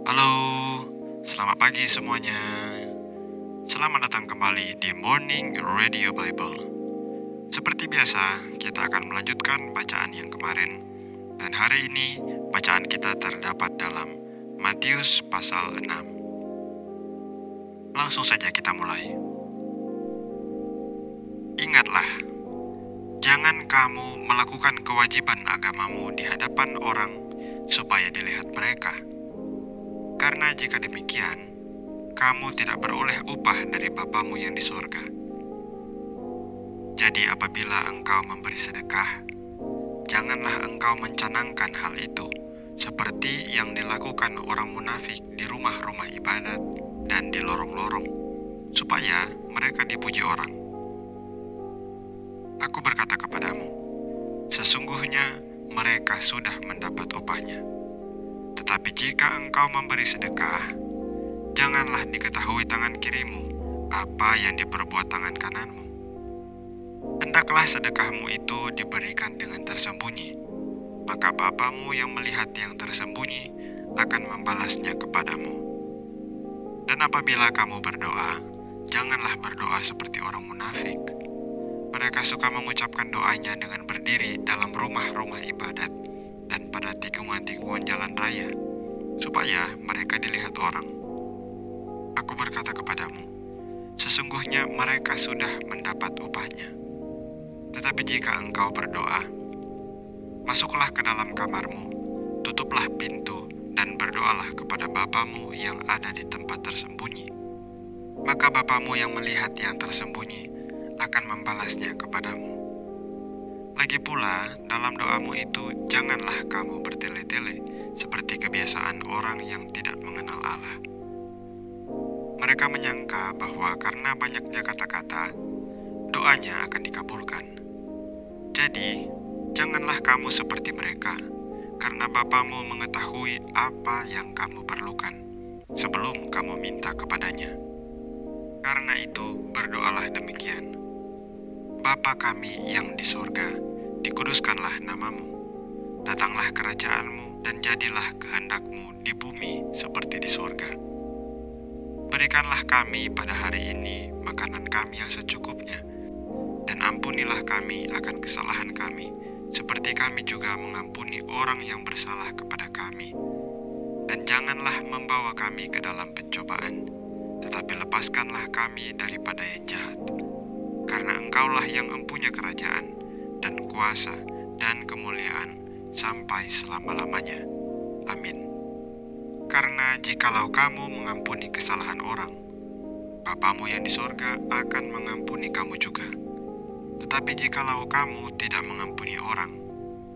Halo, selamat pagi semuanya. Selamat datang kembali di Morning Radio Bible. Seperti biasa, kita akan melanjutkan bacaan yang kemarin. Dan hari ini, bacaan kita terdapat dalam Matius pasal 6. Langsung saja kita mulai. Ingatlah, jangan kamu melakukan kewajiban agamamu di hadapan orang supaya dilihat mereka. Karena jika demikian, kamu tidak beroleh upah dari Bapamu yang di sorga. Jadi apabila engkau memberi sedekah, janganlah engkau mencanangkan hal itu, seperti yang dilakukan orang munafik di rumah-rumah ibadat dan di lorong-lorong, supaya mereka dipuji orang. Aku berkata kepadamu, sesungguhnya mereka sudah mendapat upahnya. Tetapi jika engkau memberi sedekah, janganlah diketahui tangan kirimu apa yang diperbuat tangan kananmu. Hendaklah sedekahmu itu diberikan dengan tersembunyi, maka Bapamu yang melihat yang tersembunyi akan membalasnya kepadamu. Dan apabila kamu berdoa, janganlah berdoa seperti orang munafik. Mereka suka mengucapkan doanya dengan berdiri dalam rumah-rumah ibadat dan pada tikungan-tikungan jalan raya, supaya mereka dilihat orang. Aku berkata kepadamu, sesungguhnya mereka sudah mendapat upahnya. Tetapi jika engkau berdoa, masuklah ke dalam kamarmu, tutuplah pintu, dan berdoalah kepada Bapamu yang ada di tempat tersembunyi. Maka Bapamu yang melihat yang tersembunyi akan membalasnya kepadamu. Lagi pula, dalam doamu itu janganlah kamu bertele-tele seperti kebiasaan orang yang tidak mengenal Allah. Mereka menyangka bahwa karena banyaknya kata-kata, doanya akan dikabulkan. Jadi, janganlah kamu seperti mereka, karena Bapamu mengetahui apa yang kamu perlukan sebelum kamu minta kepadanya. Karena itu, berdoalah demikian. Bapa kami yang di sorga, dikuduskanlah namamu. Datanglah kerajaanmu dan jadilah kehendakmu di bumi seperti di sorga. Berikanlah kami pada hari ini makanan kami yang secukupnya, dan ampunilah kami akan kesalahan kami, seperti kami juga mengampuni orang yang bersalah kepada kami. Dan janganlah membawa kami ke dalam pencobaan, tetapi lepaskanlah kami daripada yang jahat. Karena engkaulah yang mempunyai kerajaan, dan kuasa, dan kemuliaan, sampai selama-lamanya. Amin. Karena jikalau kamu mengampuni kesalahan orang, Bapamu yang di sorga akan mengampuni kamu juga. Tetapi jikalau kamu tidak mengampuni orang,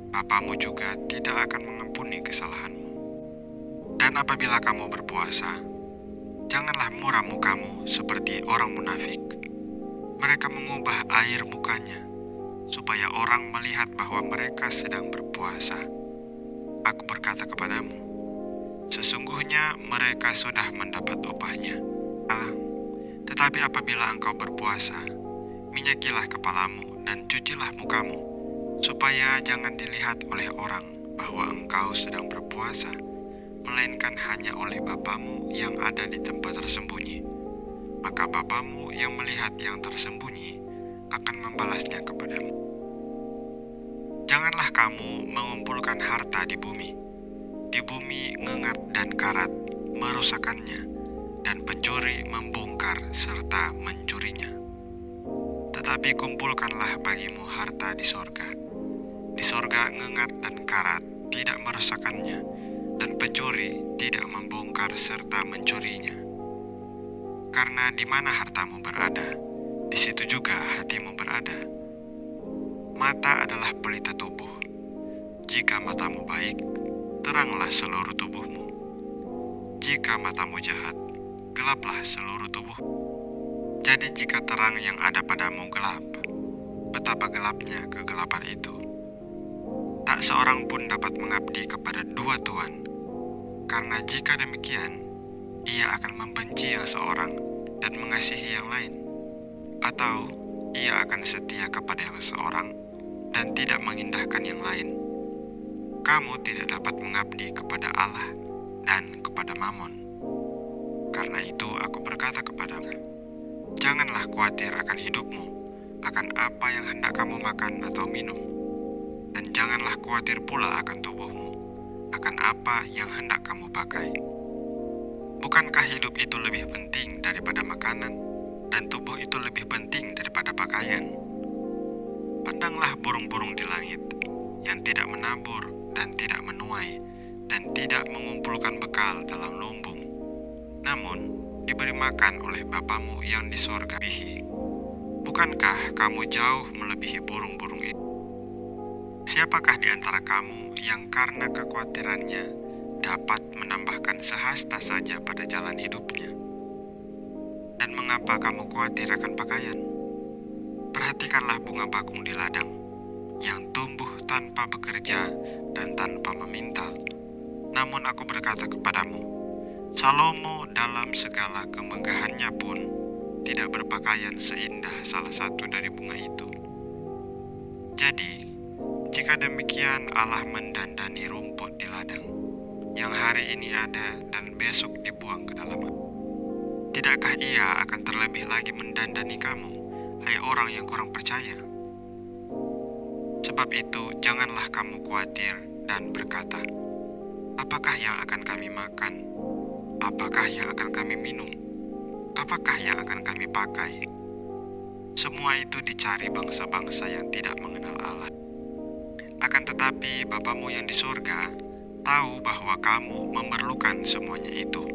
Bapamu juga tidak akan mengampuni kesalahanmu. Dan apabila kamu berpuasa, janganlah muram mukamu seperti orang munafik. Mereka mengubah air mukanya, supaya orang melihat bahwa mereka sedang berpuasa. Aku berkata kepadamu, sesungguhnya mereka sudah mendapat upahnya. Tetapi apabila engkau berpuasa, minyakilah kepalamu dan cucilah mukamu, supaya jangan dilihat oleh orang bahwa engkau sedang berpuasa, melainkan hanya oleh Bapamu yang ada di tempat tersembunyi. Maka Bapamu yang melihat yang tersembunyi akan membalasnya kepadamu. Janganlah kamu mengumpulkan harta di bumi. Di bumi ngengat dan karat merusakkannya, dan pencuri membongkar serta mencurinya. Tetapi kumpulkanlah bagimu harta di sorga. Di sorga ngengat dan karat tidak merusakkannya, dan pencuri tidak membongkar serta mencurinya. Karena di mana hartamu berada, di situ juga hatimu berada. Mata adalah pelita tubuh. Jika matamu baik, teranglah seluruh tubuhmu. Jika matamu jahat, gelaplah seluruh tubuh. Jadi jika terang yang ada padamu gelap, betapa gelapnya kegelapan itu. Tak seorang pun dapat mengabdi kepada dua tuan, karena jika demikian, ia akan membenci yang seorang dan mengasihi yang lain, atau ia akan setia kepada yang seorang dan tidak mengindahkan yang lain. Kamu tidak dapat mengabdi kepada Allah dan kepada Mamon. Karena itu aku berkata kepadamu, janganlah khawatir akan hidupmu, akan apa yang hendak kamu makan atau minum. Dan janganlah khawatir pula akan tubuhmu, akan apa yang hendak kamu pakai. Bukankah hidup itu lebih penting daripada makanan, dan tubuh itu lebih penting daripada pakaian? Pandanglah burung-burung di langit, yang tidak menabur dan tidak menuai, dan tidak mengumpulkan bekal dalam lumbung, namun diberi makan oleh Bapamu yang di sorga. Bukankah kamu jauh melebihi burung-burung itu? Siapakah di antara kamu yang karena kekhawatirannya dapat menambahkan sehasta saja pada jalan hidupnya? Dan mengapa kamu khawatir akan pakaian? Perhatikanlah bunga bakung di ladang, yang tumbuh tanpa bekerja dan tanpa memintal. Namun aku berkata kepadamu, Salomo dalam segala kemegahannya pun tidak berpakaian seindah salah satu dari bunga itu. Jadi, jika demikian Allah mendandani rumput di ladang, yang hari ini ada dan besok dibuang ke dalam api, tidakkah Ia akan terlebih lagi mendandani kamu, hai orang yang kurang percaya? Sebab itu, janganlah kamu khawatir dan berkata, apakah yang akan kami makan? Apakah yang akan kami minum? Apakah yang akan kami pakai? Semua itu dicari bangsa-bangsa yang tidak mengenal Allah. Akan tetapi Bapamu yang di surga tahu bahwa kamu memerlukan semuanya itu.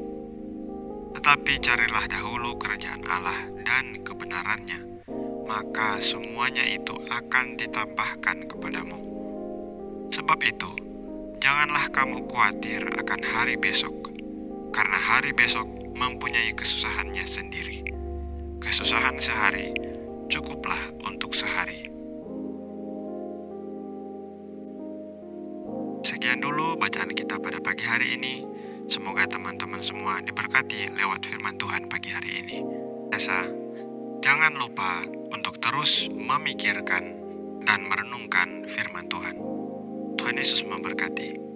Tetapi carilah dahulu kerajaan Allah dan kebenarannya, maka semuanya itu akan ditambahkan kepadamu. Sebab itu, janganlah kamu khawatir akan hari besok, karena hari besok mempunyai kesusahannya sendiri. Kesusahan sehari cukuplah untuk sehari. Sekian dulu bacaan kita pada pagi hari ini. Semoga teman-teman semua diberkati lewat firman Tuhan pagi hari ini. Jangan lupa untuk terus memikirkan dan merenungkan firman Tuhan. Tuhan Yesus memberkati.